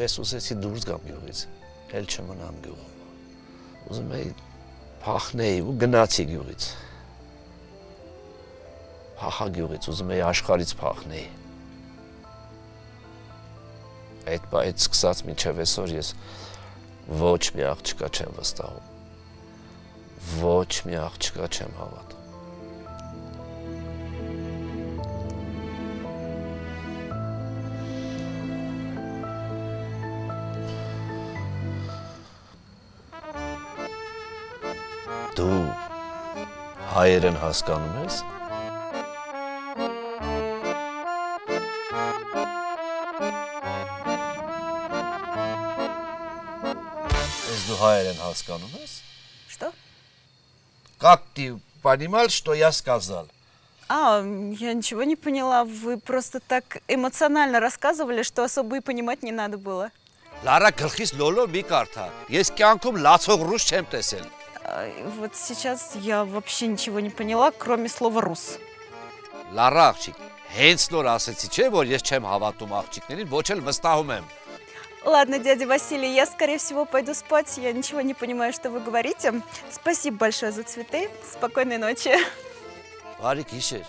Ես ուզեցի դուրս գամ գյուղից, էլ չմնամ գյուղում, ուզում էի փախնեի ու գնացի գյուղից, փախա գյուղից, ուզում էի աշխարհից փախնեի, այդ պահից սկսած մինչև այսօր ես ոչ մի աղջկա չեմ վստահում, ոչ մի աղջկա չեմ հավատում։ Դու հայերեն հասկանում ես։ Ես դու հայերեն հասկանում ես։ Что? Как ты понимал, что я сказал? Я ничего не поняла. Вы просто так эмоционально рассказывали, что особо и понимать не надо было. Լարա գլխից լոլո մի կարդա։ Ես կյանքում լացող ռուս չեմ տեսել։ Вот сейчас я вообще ничего не поняла, кроме слова «рус». Լարա աղջիկ, հենց նոր ասեցի, չէ, որ ես չեմ հավատում աղջիկներին, ոչ էլ վստահում եմ։ Ладно, дядя Василий, я, скорее всего, пойду спать. Я ничего не понимаю, что вы говорите. Спасибо большое за цветы. Спокойной ночи. Բարի գիշեր։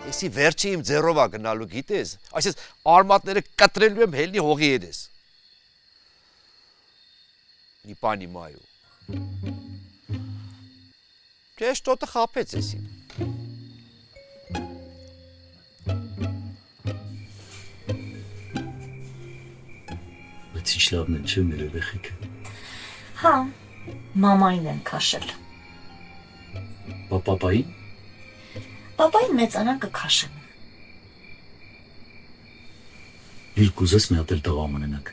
Եսի վերջի իմ ձեռով ա գնալու գիտես, այսպես արմատները կտրելու եմ հելնի հողի հետես։ Не понимаю. Ты что-то хапец եսի։ Բայց ինչ լավն են չէ մեր երեխեքը։ Հա, մամային են քաշել։ Պապային։ Պապային մեծանան կքաշեն։ Իլք ուզես մի հատ էլ տղա ունենաք։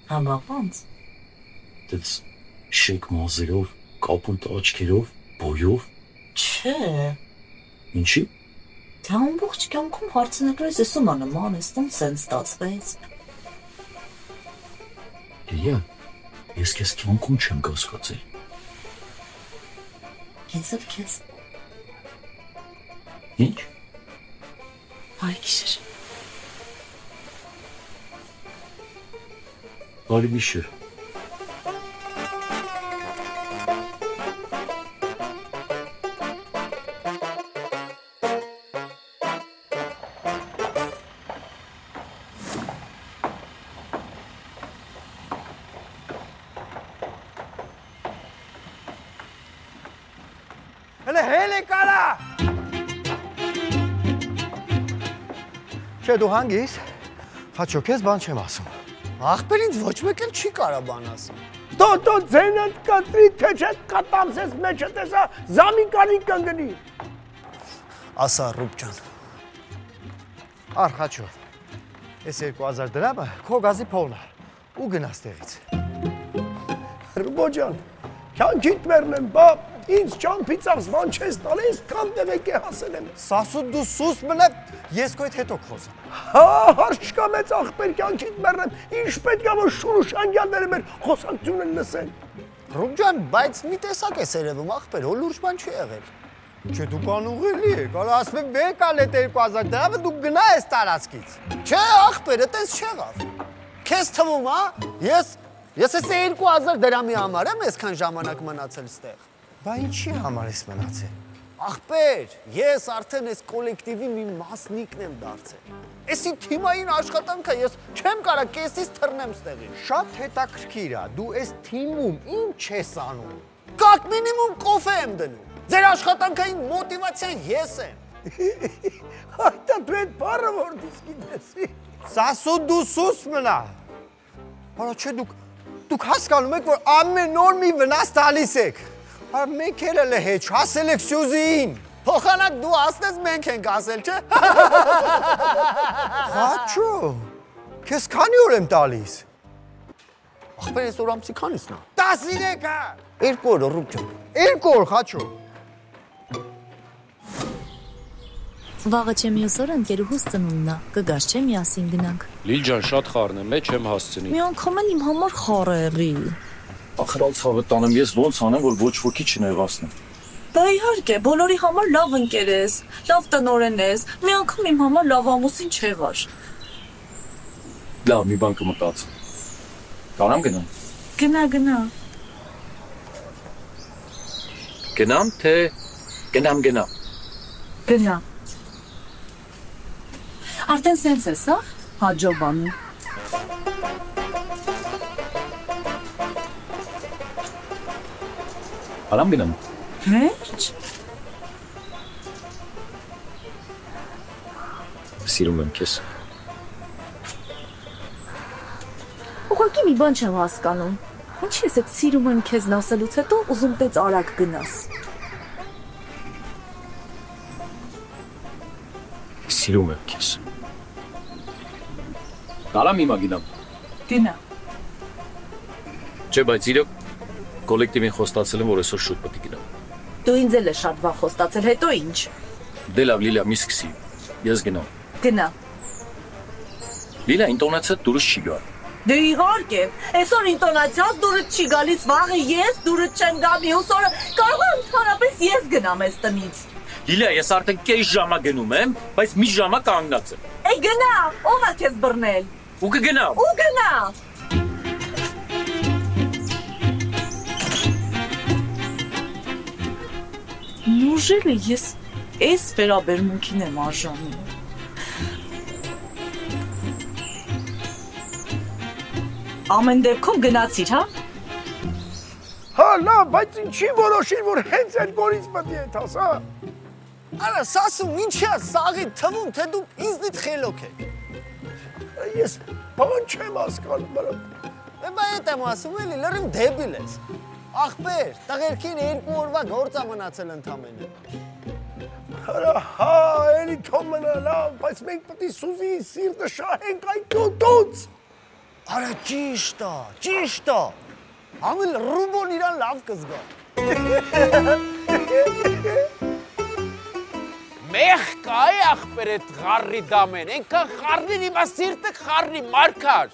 Հա, բա ոնց։ Դից շեկ մազերով, կապույտ աչքերով, բոյով։ Չէ։ Ինչի։ Դե ամբողջ կյանքում հարցնագրես ես ում նման ես, ոնց են ստացվեց։ Լիա, ես քեզ կյանքում չեմ կասկածել։ Ես էլ քեզ։ Ինչ։ Բարի գիշեր։ Բարի գիշեր։ Չէ դու հանգիս, հաչո քեզ բան չեմ ասում։ Ախպերից ոչ մեկ էլ չի կարա բան ասում։ Տո ձենդ կտրի, թե չէ կատամսես մեջը տեսա զամիկանի կընկնի։ Ասա Ռուբ ջան։ Ար հաչո, ես 2000 դրամը քո գազի փողն է ու գնաս տեղից։ Ռուբո ջան, կյանքիդ մերն եմ, բա ինձ ճամփիցախ զման չես տալիս, կամ տեղեկ է հասել եմ։ Սասու դու սուս մնա, ես քո հետ հետո խոսեմ։ Հա, հարց չկա մեծ ախպեր կյանքիդ մերն եմ, ինչ պետք է որ շուրուշանգյանները մեր խոսակցությունն լսեն։ Ռուբ ջան, բայց մի տեսակ է սերևում ախպեր, հո լուրջ բան չի եղել։ Չէ, դու կանուղելի եք, արա ասում եմ մեկ ալ էդ 2000 դրամը դու գնա ես տարածքից։ Չէ, ախպեր, այտենց չեղավ։ Քեզ թվում, հա? Ես այս 2000 դրամի համար եմ այսքան ժամանակ մնացել ստեղ։ Բա ինչի համար ես մնացել։ Ախպեր, ես արդեն այս կոլեկտիվի մի մասնիկն եմ դարձել։ Էսի թիմային աշխատանքը ես չեմ կարա կեսից թռնեմ ստեղին։ Շատ հետաքրքիր է, դու այս թիմում ինչ ես անում։ Կակ մինիմում կոֆե եմ դնում։ Ձեր աշխատանքային մոտիվացիան ես եմ։ Այդա դու այդ բառը որտից գիտես։ Սասու դու սուս մնա։ Արա չէ դուք հասկանում եք, որ ամեն օր մի վնաս տալիս եք։ Արա մենք էլ հեչ հասել եք Սյուզիին։ Փոխանակ դու ասես մենք ենք ասել, չէ։ Խաչո։ Քեզ քանի օր եմ տալիս։ Ախպեր ես օր ամսի քանիսն է։ 13-ը։ 2 օր Ռուբ ջան։ 2 օր խաչո։ Վաղը չեմ մյուս օրը ընկերուհուս ծնունդն է, կգաս չէ միասին գնանք։ Լիլ ջան, շատ խառն եմ, չեմ հասցնի։ Մի անգամ էլ իմ համար խառ է եղի։ Ախրալ ցավը տանեմ ես ոնց անեմ, որ ոչ ոքի չնեղացնեմ։ Դա իհարկե, բոլորի համար լավ ընկեր ես, լավ տնօրեն ես, մի անգամ իմ համար լավ ամուսին չեղար։ Լավ, մի բան կմտածեմ։ Կարամ գնամ։ Գնա։ Գնամ, թե գնամ։ Գնա։ Արդեն սենց ես, հա? Հաջո բանում։ Կարամ գնամ։ Վերջ։ Սիրում եմ քեզ։ Ուղղակի մի բան չեմ հասկանում։ Ինչի՞ ես այդ սիրում եմ քեզն ասելուց հետո ուզում տեց արագ գնաս։ Սիրում եմ քեզ։ Կարամ հիմա գնամ։ Գնա։ Չէ, բայց իրոք կոլեկտիվին խոստացել եմ, որ այսօր շուտ պետք է գնամ։ Դու ինձ էլ ես շատ վաղ խոստացել, հետո ինչ։ Դե լավ, Լիլիա, մի սկսի։ Ես գնամ։ Գնա։ Լիլիա, ինտոնացիա դուրս չի գա։ Դե իհարկե, այսօր ինտոնացիաս դուրս չի գալիս, վաղը ես դուրս չեմ գա, մյուս օրը կարող եմ ընդհանրապես ես գնամ այս տնից։ Լիլիա, ես արդեն կես ժամա գնում եմ, բայց մի ժամա կանգնած եմ։ Էй գնա, ով է քեզ բռնել։ Ու կգնամ։ Ու գնա։ Նուժելը ես այս վերաբերմունքին եմ արժանում։ Ամեն դեպքում գնացիր, հա։ Հա, լավ, բայց ինչի որոշիր, որ հենց այդ գորից պետք է եթաս, հա։ Արա սասում ինչի է սաղի թվում, թե դու ինձնից խելոք եք։ Ես բան չեմ հասկանում, բրա։ Բա էդ եմ ասում էլի, լրիվ դեբիլ ես։ Ախպեր, տղերքին 2 օրվա գործ է մնացել ընդամենը։ Արա, հա, էլի թող մնա լավ, բայց մենք պետք է Սուզիի սիրտը շահենք այդ տոտոց։ Արա ճիշտ է։ Ամեն Ռուբոն իրան լավ կզգա։ Մեղ կա է ախպեր էդ խարրի դամեն, ենքան խարրին իմա սիրտը խարրի մարկար։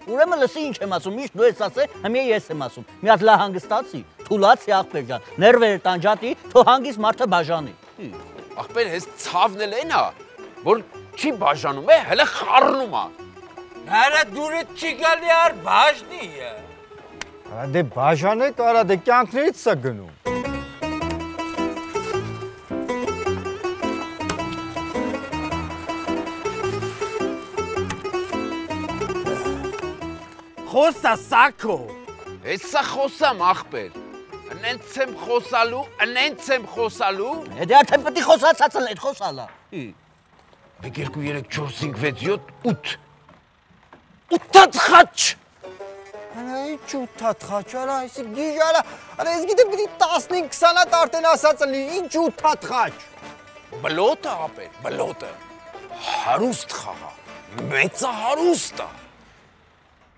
Ուրեմն լսի ինչ եմ ասում, միշտ դու ես ասել, հիմա ես եմ ասում։ Մի հատ լա հանգստացի, թուլացի ախպեր ջան, ներվերը տանջատի, թո հանգիստ մարդը բաժանի։ Ախպեր հես ցավն էլ էնա, որ չի բաժանում է, հələ խառնում է։ Արա դուրը չի գալի ար բաժնի է։ Արա դե բաժանեք, արա դե կյանքներից սա գնում։ Խոսա սակո։ Հեսա խոսամ ախպեր։ Ընենց եմ խոսալու։ Դե արդեն պետք է խոսացածն այդ խոսալա։ 1 2 3 4 5 6 7 8 8 խաչ։ Արա ինչ 8 խաչ, արա, այսի գիժ, արա ես գիտեմ պիտի 15-20 հատ արդեն ասածը լի, ինչ 8 խաչ։ Բլոտը ապեր, բլոտը։ Հարուստ խաղա, մեծահարուստ է։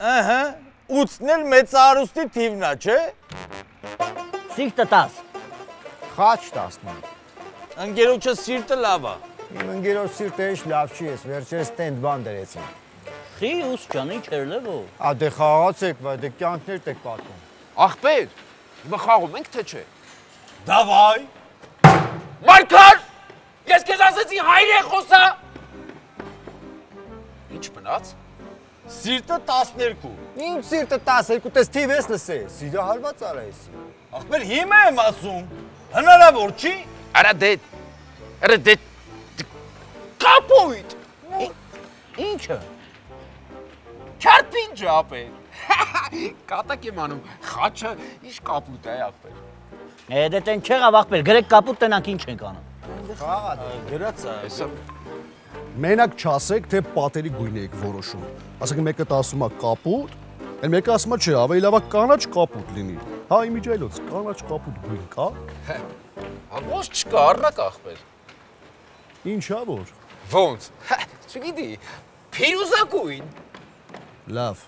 Ահա, 8-ն էլ մեծահարուստի թիվն է, չէ։ Սիրտը 10։ Խաչ 15։ Ընկերոջը սիրտը լավ է։ Իմ ընկերոջ սիրտը էշ լավ չի ես, վերջերս տենդ բան դրեցին։ Խի ուս ջան, ինչ էր լեվո։ Դե խաղացեք, վայ, դե կյանքներդ եք պատում։ Ախպեր, հիմա խաղում ենք թե չէ։ Դավայ։ Վարդան, ես քեզ ասեցի հայր է խոսա։ Ինչ մնաց։ Սիրտը 12։ Ինչ սիրտը 12, տես թիվ ես լսե, սիրահարված արա ես։ Ախպեր հիմա եմ ասում, հնարավոր չի։ Արա դե կապույտ։ Ինչը։ Չարպինջ ապեր։ Կատակ եմ անում, խաչը ինչ կապույտ է ախպեր։ Դե տեն չեղավ ախպեր, գրեք կապուտ տնանք ինչ ենք անում։ Գրած է։ Մենակ չասեք, թե պատերի գույն եք որոշում։ Ասեք մեկը ասում է կապուտ, այն մեկը ասում է չէ, ավելի լավ է կանաչ կապուտ լինի։ Հա, իմիջայլոց կանաչ կապուտ գույն կա։ Ոնց չկա, առնակ ախպեր։ Ինչա որ։ Ոնց։ Չգիտի, փիրուզակույն։ Լավ։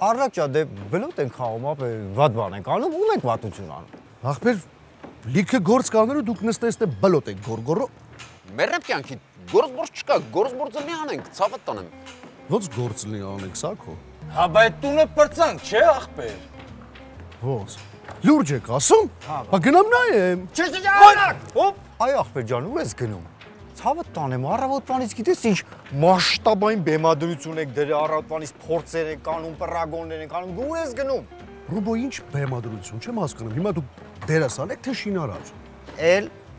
Առակջա դե բլոտ ենք խաղում, ապե վատ բան ենք անում, ում ենք վատություն անում։ Ախպեր, լիքը գործ կանելու դուք նստես թե բլոտ եք գորգորո։ Մերրեմ կյանքի գործ չկա, գործ լի անենք, ցավը տանեմ։ Ոնց գործ լինի անենք սա քո։ Հա բայց տունը պրծանք, չէ ախպեր։ Ոնց։ Լուրջ եք ասում։ Հա գնամ նայեմ։ Չէ, արակ։ Հոպ, այ ախպեր ջան, ու ես գնում։ Ցավը տանեմ, առավոտվանից գիտես ինչ մասշտաբային բեմադրություն եք դրել, առավոտվանից փորձեր եք անում, պրագոններ եք անում, դու ես գնում։ Ռուբո ինչ բեմադրություն, չեմ հասկանում։ Հիմա դուք դերասան եք թե շինարար։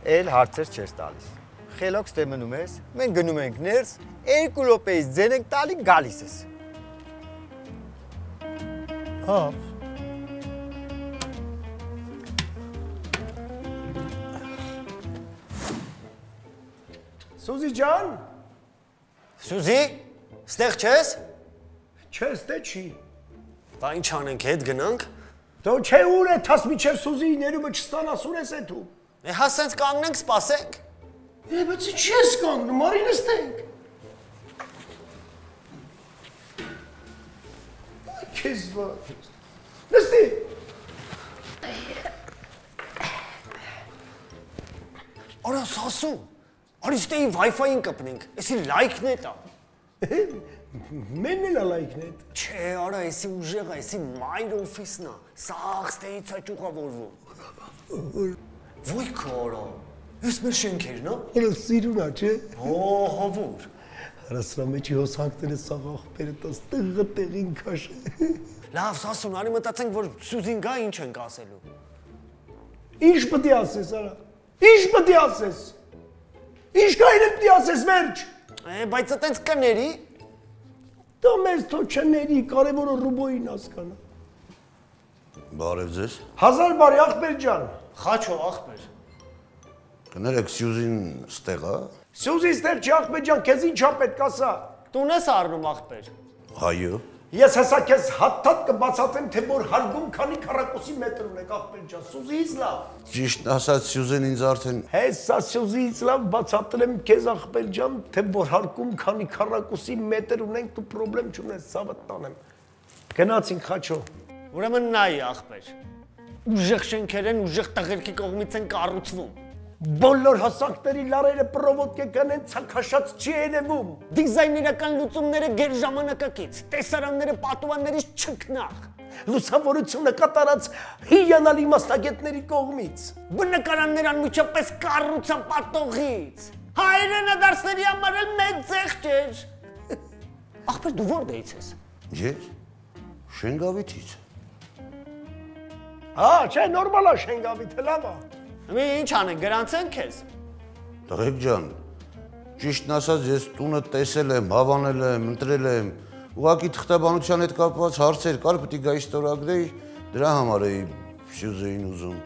Էլ հարցեր չես տալիս։ Խելոքս դե մնում ես, մենք գնում ենք ներս, 2 րոպեից ձեն ենք տալի, գալիս ես։ Հա։ Սուզի ջան։ Սուզի, ստեղ չես։ Չէ, ստե չի։ Բա ինչ անենք, հետ գնանք։ Դո չէ ուր է, թաս միջև Սուզի ներումը չստանաս ուր ես էթու։ Հա սենց կանգնենք, սպասենք։ Բայց ինչ ես կանգնում, արի նստենք։ Քեզ ված։ Նստի։ Արա սասու։ Արի ստեի Wi-Fi-ին կպնենք, էսի լայքն է տա։ Մենն էլ լայքն է։ Չէ, արա, էսի ուժեղ է, էսի մայր օֆիսն է, սաղ ստեից է ճուղավորվում։ Ոյ քորա, ես մեր շենքերն է։ Արա սիրուն է, չէ։ Հովոր։ Արա սրա մեջի հոսանքները սաղ աղպերը տաս տեղը տեղին քաշ։ Լավ, սասուն, արի մտածենք, որ Սուզին գա ինչ ենք ասելու։ Ինչ պտի ասես, արա, ինչ պտի ասես։ Ինչ կային է պտի ասես վերջ։ Բայց տենց կների։ Դա մեզ թո չների, կարևորը Ռուբոյին հասկանա։ Բարև ձեզ։ 1000 բարի ախպեր ջան։ Խաչո ախպեր։ Կներեք Սյուզին ստեղ է։ Սյուզի ստեղ չի ախպեր ջան, քեզ ինչա պետք ասա։ Տուն ես առնում ախպեր։ Հայո։ Ես հեսա քեզ հատ-հատ կբացատրեմ, թե որ հարգում քանի քառակուսի մետր ունեք ախպեր ջան, Սյուզիից լավ։ Ճիշտ ասած Սյուզեն ինձ արդեն Հեսա Սյուզիից լավ բացատրեմ քեզ ախպեր ջան, թե որ հարգում քանի քառակուսի մետր ունենք, դու պրոբլեմ չունես, ցավը տանեմ։ Գնացինք խաչո։ Ուրեմն նայի ախպեր։ Ուժեղ շենքեր են, ուժեղ տղերքի կողմից են կառուցվում։ Բոլոր հասակների լարերը պրովոդկե կանեն ցակաշած չի երևում։ Դիզայներական լուծումները գեր ժամանակակից, տեսարանները պատուհաններից չքնաղ։ Լուսավորությունը կատարած հիանալի մասնագետների կողմից։ Բնակարաններ անմիջապես կառուցան պատողից։ Հայրենադարձների համար էլ մեծ ձեղ չէր։ Ախպեր դու որտեղից ես։ Ես Շենգավիթից։ Հա, չէ, նորմալ է Շենգավիթը, լավ է։ Մի ինչ անենք, գրանցենք քեզ։ Տղեկ ջան, ճիշտն ասած ես տունը տեսել եմ, հավանել եմ, ընտրել եմ։ Ուղղակի թղթաբանության հետ կապված հարցեր կար, պետք է գայի ստորագրեի, դրա համար էի Սյուզեին ուզում։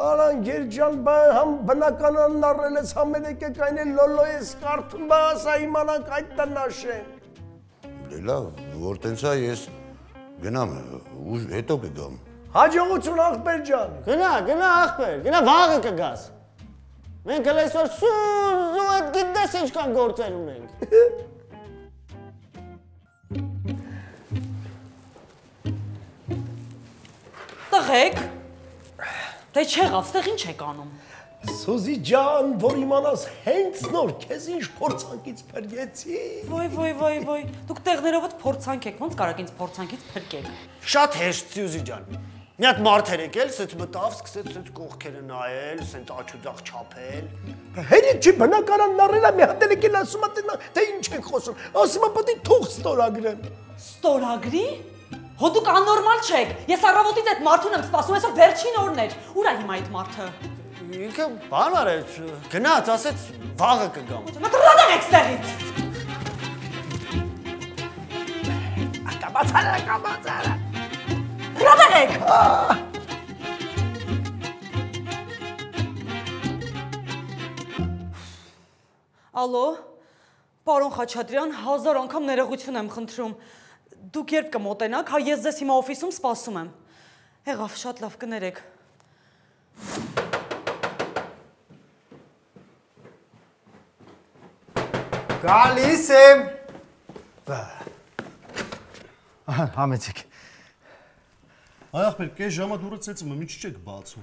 Արան գերջան, համ բնականանն առել ես, համ եկեք այն էլ լոլո ես կարդում, բա ասա իմանանք այդ տնաշեն։ Լավ, որ տենց է ես գնամ, հետո կգամ։ Հաջողություն ախպեր ջան։ Գնա ախպեր, գնա վաղը կգաս։ Մենք էլ այսօր Սուզու հետ գիտես ինչքան գործեր ունենք։ Տղեկ, դե չեղավ, ստեղ ինչ եք անում։ Սուզի ջան, որ իմանաս հենց նոր քեզ ինչ փորձանքից փրկեցի։ Ոյ, դուք տեղներովդ փորձանք եք, ոնց կարաք ինձ փորձանքից փրկեք։ Շատ հեշտ Սյուզի ջան։ Մի հատ մարդ էր եկել, սենց մտավ, սկսեց սենց կողքերը նայել, սենց աչուձախ չափել։ Հերիք չի բնակարանն առել, մի հատ եկել ասում է, թե ինչ եք խոսում։ Ասում է, պետք է թող ստորագրեմ։ Ստորագրի։ Հո դուք աննորմալ չեք։ Ես առավոտից այդ մարդուն եմ սպասում, այսօր վերջին օրն էր։ Ուր է հիմա այդ մարդը։ Ինքը բան արեց, գնաց, ասեց վաղը կգամ։ Մտրած եք ստեղից։ Կամացարա։ Ռադարեք։ Ալո, պարոն Խաչատրյան, 1000 անգամ ներողություն եմ խնդրում։ Դուք երբ կմոտենաք, հա ես ձեզ հիմա օֆիսում սպասում եմ։ Եղավ, շատ լավ կներեք։ Գալիս եմ։ Համեցեք։ Այ ախպեր, կես ժամը դուրը ծեցում եմ, ինչ չեք բացում։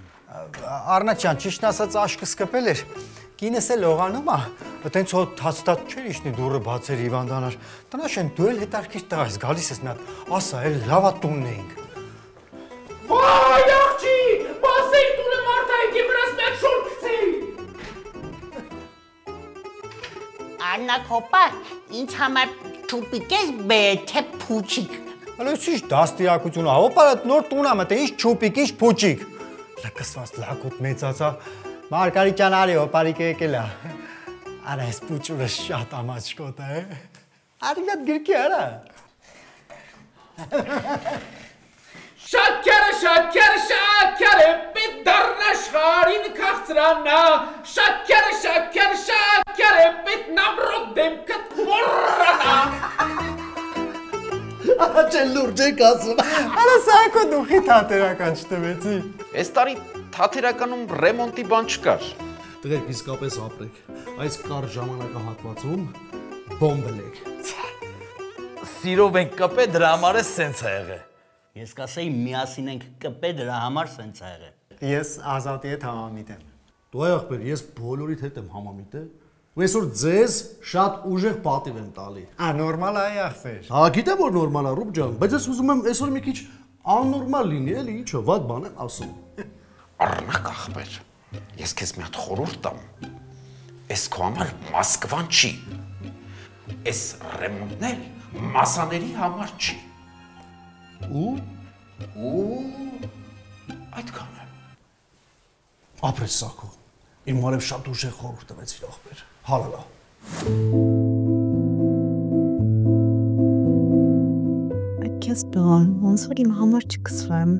Արնատ ջան, ճիշտն ասած աշկը սկպել էր։ Կինս էլ լողանում է, այտենց հո թացտած չէր իշնի դուրը բացեր հիվանդանար։ Տնաշեն դու էլ հետարքիր տղա ես, գալիս ես նա, ասա, էլ լավա տունն էինք։ Վայ աղջի, բասեի տունը մարդայքի վրաս մեկ շոր կցեի։ Արնակ հոպա, ինձ համար չուպիկ ես թե փուչիկ։ Ալո ինչ դաստիարակություն, հոպարդ նոր տուն ա մտե, ինչ չուպիկ, ինչ փուչիկ։ Լակսված լակուտ մեծացա, Մարգարիտ ջան արի հոպարիկը եկել է։ Արա այս փուչուրը շատ ամաչկոտ է։ Արի մի հատ գրքի արա։ Շաքերը, պիտ դառնա աշխարհին քաղցրանա, շաքերը, պիտ նամրոտ դեմքդ մոռանա։ Արա չեն լուրջ եք ասում, արա սա եկո դուխի թատերական չտվեցի։ Այս տարի թաթերականում ռեմոնտի բան չկար։ Տղերք իսկապես ապրեք, այս կար ժամանակահատվածում բոմբլեք։ Սիրով ենք կպե, դրա համար է սենց է եղել։ Ես կասեի միասին ենք կպե, դրա համար սենց է եղել։ Ես Ազատի հետ համամիտ եմ։ Դու այ ախպեր, ես բոլորիդ հետ եմ համամիտ է։ Ու այսօր ձեզ շատ ուժեղ պատիվ եմ տալի։ Անորմալ այ ախպեր։ Հա, գիտեմ որ նորմալ է, Ռուբ ջան, բայց ես ուզում եմ այսօր մի քիչ աննորմալ լինի, էլի, ինչո, վատ բան եմ ասում։ Առնակ ախպեր, ես քեզ մի հատ խորհուրդ տամ։ Էս քո համար Մոսկվան չի։ Էս ռեմոնտն էլ մասաների համար չի։ Ու այդքան է։ Ապրես Սակո։ Իմ մարև շատ ուժեղ խորհուրդ տվեցիր ախպեր։ Հալալա։ Այդքես բան, ոնց որ իմ համար չկսվեմ։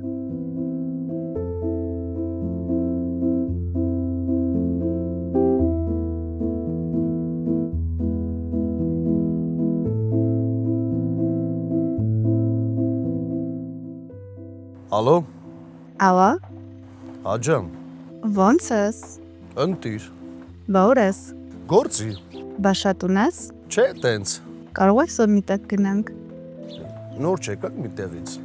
Ալո։ Ալո։ Աջան։ Ոնց ես։ Ընտիր։ Բա ուր ես։ Գործի։ Բա շատ ունես։ Չէ, տենց։ Կարող ես որ մի տեղ գնանք։ Նոր չեկաք մի տեղից։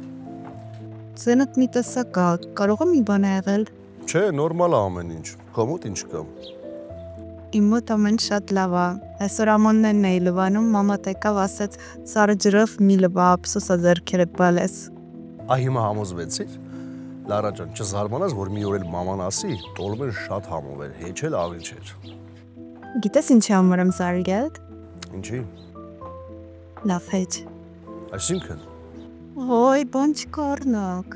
Ձենդ մի տեսակա, կարող է մի բան ա եղել։ Չէ, նորմալ է ամեն ինչ։ Քո մոտ ինչ կա։ Իմ մոտ ամեն շատ լավ է։ Այսօր ամաններն էի լվանում, մամատ եկավ ասեց սարը ջրով մի լվա ափսոսա ձեռքերը բալես։ Այ հիմա համոզվեցիր։ Լարա ջան, չզարմանաս, որ մի օր էլ մաման ասի, տոլմեն շատ համով էր, հեչել աղի չէր։ Գիտես ինչի համար եմ զարգել։ Ինչի։ Լավ հեչ։ Այսինքն։ Ոյ, բան չկարնակ։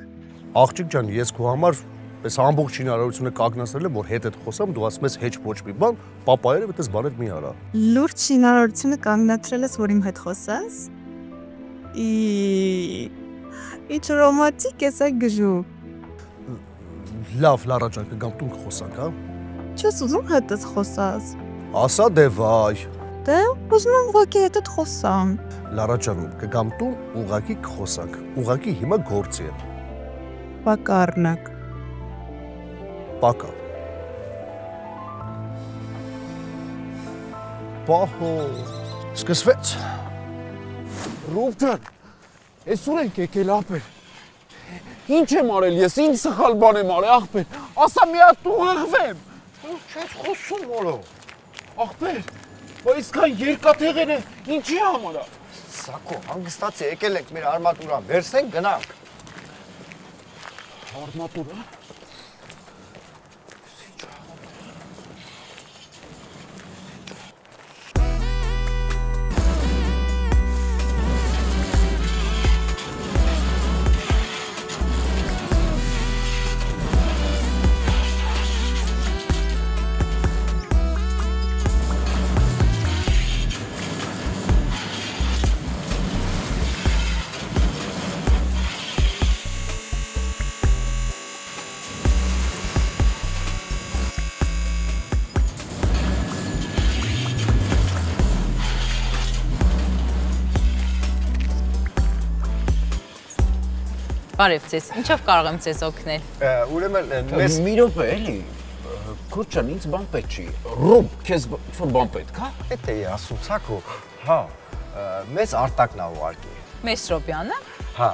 Աղջիկ ջան, ես քո համար պես ամբողջ շինարարությունը կագնացրել եմ, որ հետ խոսամ, դու ասում ես հեչ ոչ մի բան, պապայերը այդպես բաներ մի արա։ Լուրջ շինարարությունը կանգնացրել ես, որ իմ հետ խոսես։ Ինչ ռոմանտիկ ես այ գժու։ Լավ, Լարա ջան, կգամ տուն կխոսանք, հա։ Չես ուզում հետս խոսաս։ Ասա դե վայ։ Դե ուզում եմ ուղղակի հետդ խոսամ։ Լարա ջան, կգամ տուն, ուղղակի կխոսանք։ Ուղղակի հիմա գործի եմ։ Պակառնակ։ Պակա։ Պահո։ Սկսվեց։ Ռուբ ջան, այսօր ենք եկել ապեր։ Ինչ եմ արել ես, ինչ սխալ բան եմ արել ախպեր, ասա մի հատ ուղղվեմ։ Չես խոսում որո։ Ախպեր, բայց իսկան երկաթեղեն է, ինչի համար է։ Սակո, հանգստացի եկել ենք մեր արմատուրան, վերցենք գնանք։ Արմատուր, Բարև ձեզ, ինչով կարող եմ ձեզ օգնել։ Ուրեմն մեզ մի րոպե էլի, Քուրչան, ինձ բան պետք չի, Ռոբ, քեզ որ բան պետք, հա։ Էդ էի ասում, Ցակո, հա, մեզ Արտակն ա ուղարկի։ Մեսրոպյանը։ Հա,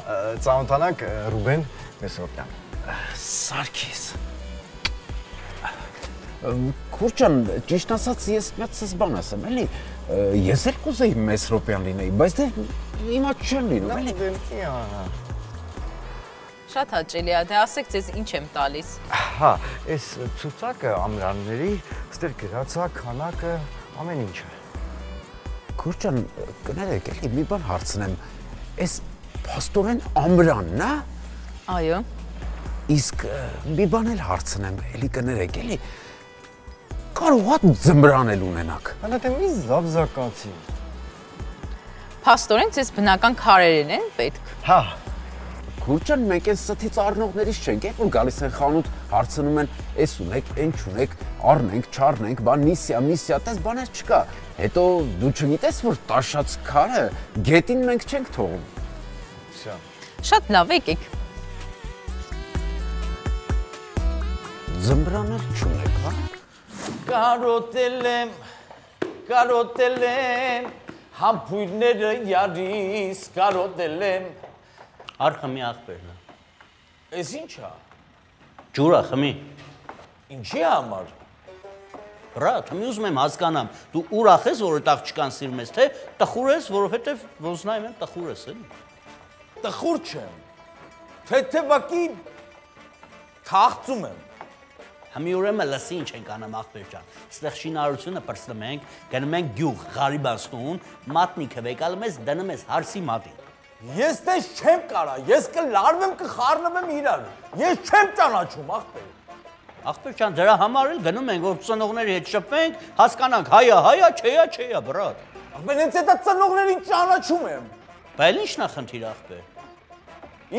ծանոթանանք Ռուբեն Մեսրոպյան։ Սարգիս։ Քուրչան, ճիշտ ասած, ես մեծ բան ասեմ, էլի, ես էլ կուզեի Մեսրոպյան լինեի, բայց դե հիմա չեմ լինում, էլի։ Շատ հաճելի է, դե ասեք ձեզ ինչ եմ տալիս։ Հա, այս ցուցակը ամրանների, ստեր գրածա քանակը, ամեն ինչը։ Քուրչան, կներեք, էլի մի բան հարցնեմ, այս փաստորեն ամրանն է։ Այո։ Իսկ մի բան էլ հարցնեմ, էլի կներեք, էլի կարող է ձմռան էլ ունենաք։ Հələ դե մի զավզակացի։ Փաստորեն ձեզ բնական քարերեն են պետք։ Հա։ Քուրչան, մենք այս ստից առնողներից չենք, որ գալիս են խանութ, հարցնում են, էս ունեք, այն չունեք, առնենք, չառնենք, բան միսիա, տես բաներ չկա։ Հետո դու չգիտես, որ տաշած քարը գետին մենք չենք թողում։ Շատ լավ, եկեք։ Ձմռան էլ չունեք, հա։ Կարոտել եմ, համբույրները յարիս, կարոտել եմ։ Արխմի աղբերն է։ Էս ինչ է։ Ջուրա խմի։ Ինչի համար։ Բրատ, մի ուզում եմ հասկանամ, դու ուրախ ես, որ այդ աղջկան սիրում ես, թե տխուր ես, որովհետև ոնց նայում եմ տխուր ես, էլի։ Տխուր չեմ։ Թեթևակի թախծում եմ։ Համի ուրեմն լսի ինչ ենք անում աղբեր ջան։ Այստեղ շինարարությունը պրծնում ենք, գնում ենք գյուղ Ղարիբաստուն, մատնիքը վեկալում ես, դնում ես հարսի մատին։ Ես դες չեմ կարա, ես կլարվեմ, կխառնվեմ իրար։ Ես չեմ ճանաչում, աղբեր։ Աղբեր ջան, դրա համար էլ գնում ենք, որ ծնողների հետ շփվենք, հասկանանք, հայա, չէ, բրատ։ Աղբեր, ինձ այդ ծնողներին ճանաչում եմ։ Բայց ի՞նչն է խնդիր աղբեր։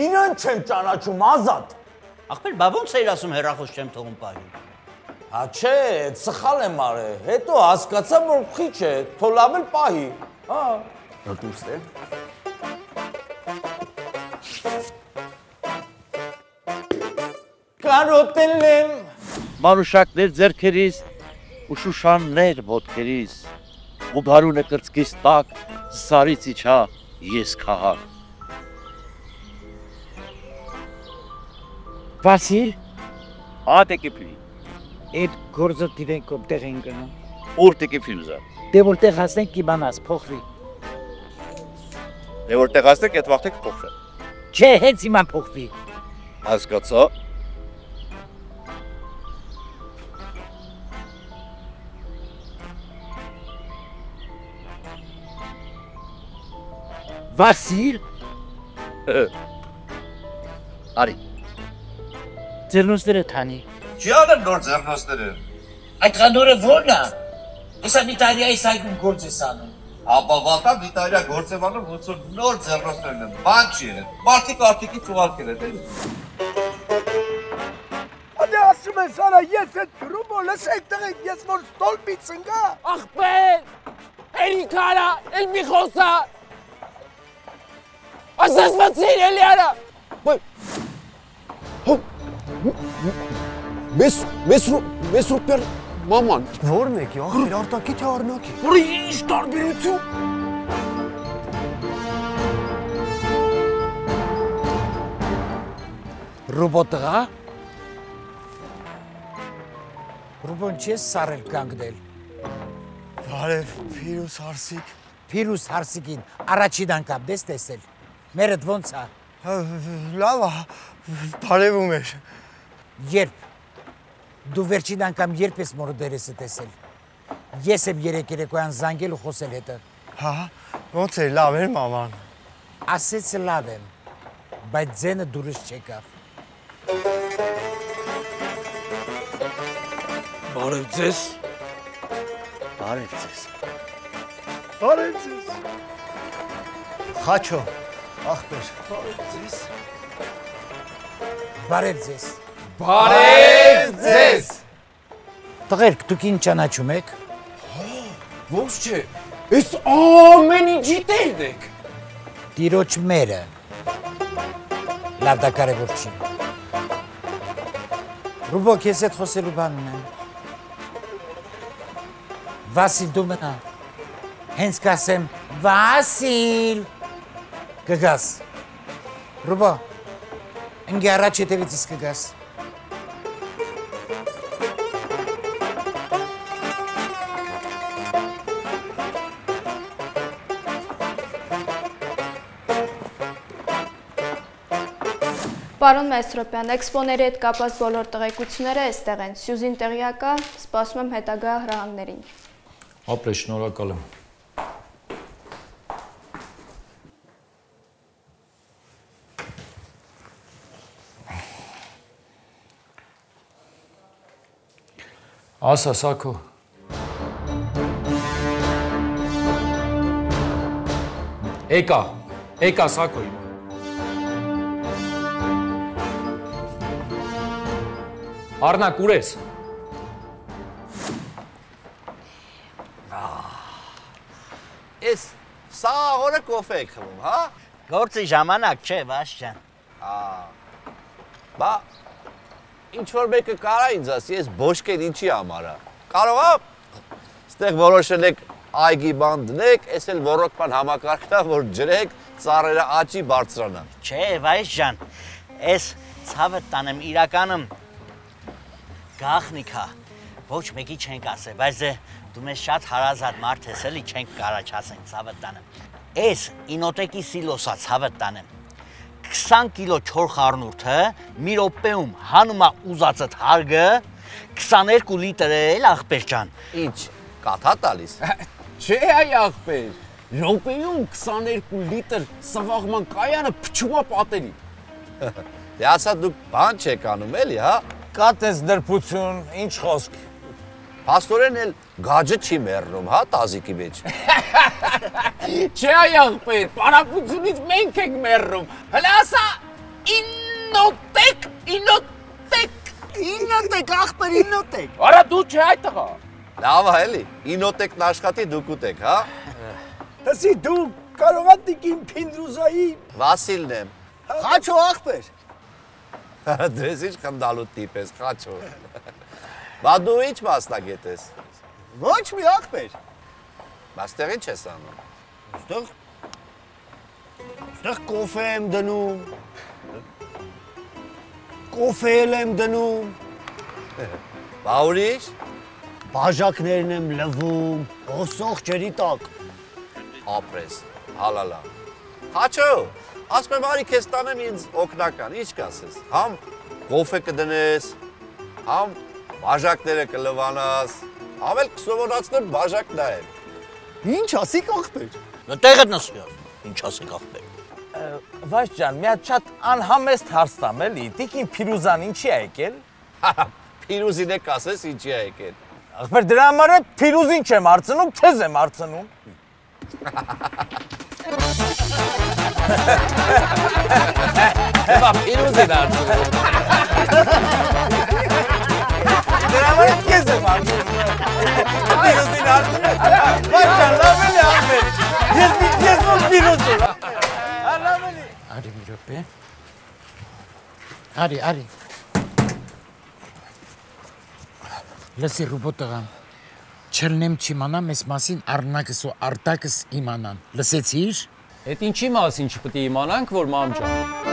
Իրեն չեմ ճանաչում, ազատ։ Աղբեր, բա ո՞նց էիր ասում հեռախոս չեմ թողում պահի։ Հա չէ, սխալ եմ արել։ Հետո հասկացա, որ խիչ է, թո լավ էլ պահի։ Հա։ Դուրս է։ Կարոտել եմ։ Մանուշակներ ձեռքերիս ու շուշաններ ոտքերիս ու բարունը կրծքիս տակ սարից իջա ես քահար։ Վասիլ, ատեկիփի։ այդ գործը դիվենք որտեղ են գնում։ Ուր տեկիփի ուզա։ Դե որտեղ հասնենք կիմանաս փոխվի։ Դե որտեղ հասնենք այդ վաղտե կփոխվի։ Չէ, հենց հիմա փոխվի։ Հասկացա։ Վասիլ։ Արի։ Ձեռնոցները թանի։ Չի անում նոր ձեռնոցները։ Այդ խանորը ո՞րն է։ Հեսա Իտալիայի սայգում գործ ես անում։ Ապավատա Իտալիա գործ եմ անում, ոնց որ նոր ձեռնոցներն են։ Բան չի եղել։ Մարդիկ արտիկից ուղարկել են, էլի։ Ադե ասում ես արա, ես այդ ռուբո լսեք տղեկ, ես որ ստոլպից ընկա։ Աղբեր, Էրիկարա, էլ մի խոսա։ Ասես վացիր էլի արա։ Մեսրոպյան մաման։ Որն եք, աղբեր արտակի թե առնակի։ Որը ինչ տարբերություն։ Ռոբոտը։ Ռոբոն չես սարել կանգնել։ Բարև, Փիրուս Հարսիկ։ Փիրուս Հարսիկին առաջին անգամ դες տեսել։ Մերդ ոնց է։ Լավ, բարևում էր։ Երբ դու վերջին անգամ երբ ես մորը դերեսը տեսել։ Ես եմ երեկոյան զանգել ու խոսել հետը։ Հա, ոնց էր, լավ էր մաման։ Ասեց լավ եմ, բայց ձենը դուրս չեկավ։ Բարև ձեզ։ Բարև ձեզ։ Բարև ձեզ։ Խաչո, ախպեր։ Բարև ձեզ։ Բարև ձեզ։ Տղերք, դուք ինչ ճանաչում եք։ Ոնց չէ։ Այս ամեն ինչի տերն եք։ Տիրոջ մերը։ Լավ դա կարևոր չի։ Ռուբո, քեզ հետ խոսելու բան ունեմ։ Վասիլ, դու մնա։ Հենց կասեմ, Վասիլ, կգաս։ Ռուբո, ընկի առաջ հետևիցս կգաս։ Պարոն Մեսրոպյան, էքսպոների հետ կապված բոլոր տեղեկությունները այստեղ են։ Սյուզին տեղյակ է, սպասում եմ հետագա հրահանգներին։ Ապրե, շնորհակալ եմ։ Ասա, Սաքո։ Եկա Սաքո։ Արնակ, ուր ես։ Ես սա օրը կոֆե եք խմում, հա։ Գործի ժամանակ չէ, Վաշջան։ Բա ինչ որ մեկը կարա ինձ ասի, ես բոշկեն ինչի համար է։ Կարող է ստեղ որոշել եք այգի բան դնեք, ես էլ ոռոգ բան համակարգն է, որ ջրեք, ծառերը աճի բարձրանան։ Չէ, Վաշջան, ես ցավը տանեմ իրականում գախնիկա, ոչ մեկի չենք ասել, բայց դու մեզ շատ հարազատ մարդ ես էլի չենք կարա չասենք ցավը տանեմ։ Ես ինոտեկի սիլոսա ցավը տանեմ։ 20 կիլո չոր խառնուրդը մի րոպեում հանում է ուզածդ հարգը 22 լիտր էլ ախպեր ջան։ Ինչ, կաթա տալիս։ Չէ այ ախպեր, րոպեում 22 լիտր սվաղման կայանը փչում է պատերի։ Դե ասա դուք բան չեք անում էլի, հա։ Կատես դրբություն, ինչ խոսք։ Փաստորեն էլ գաջը չի մեռնում, հա, տազիկի մեջ։ Չէ այ ախպեր, պարապությունից մենք ենք մեռնում։ Հələ ասա իննոտեք ախպեր, իննոտեք։ Արա դու չէ այդ տղա։ Լավ է էլի, ինոտեկն աշխատի դուք ուտեք, հա։ Հսի դու կարող ես տիկին Փինդրուզայի Վասիլն եմ։ Խաչո ախպեր։ Դες ինչ խնդալու տիպ ես, խաչո։ Բա դու ինչ մասնագետ ես։ Ոչ մի ախպեր։ Բա ստեղ ինչ ես անում։ Ստեղ կոֆե եմ դնում։ Կոֆե եմ դնում։ Բա ուրիշ։ Բաժակներն եմ լվում, հոսող ջրի տակ։ Ապրես, հալալա։ Խաչո, ասում եմ արի քեզ տանեմ ինձ օգնական, ինչ կասես։ Համ կոֆե կդնես, համ բաժակները կլվանաս, համ էլ կսովորացնեմ բաժակ նայել։ Ինչ ասիք ախպեր։ Տեղդ նստի, ինչ ասիք ախպեր։ Վաշ ջան, մի հատ շատ անհամեստ հարց տամ էլի, տիկին Փիրուզան ինչի է եկել։ Փիրուզին է կասես ինչի է եկել։ Ախպեր դրա համար է Փիրուզին չեմ հարցնում, քեզ եմ հարցնում։ Բա Փիրուզին հարցնում։ Դրա համար է քեզ եմ հարցնում։ Փիրուզին հարցնում։ Վաշ ջան, լավ էլի ախպեր։ Ես ո՞ր Փիրուզ եմ։ Արի մի րոպե։ Արի։ Լսի Ռուբո տղամ, չլնեմ չիմանամ ես մասին առնակս ու արտակս իմանան, լսեցիր? Էդ ինչի մասին չպետք է իմանանք, որ մամ ջան։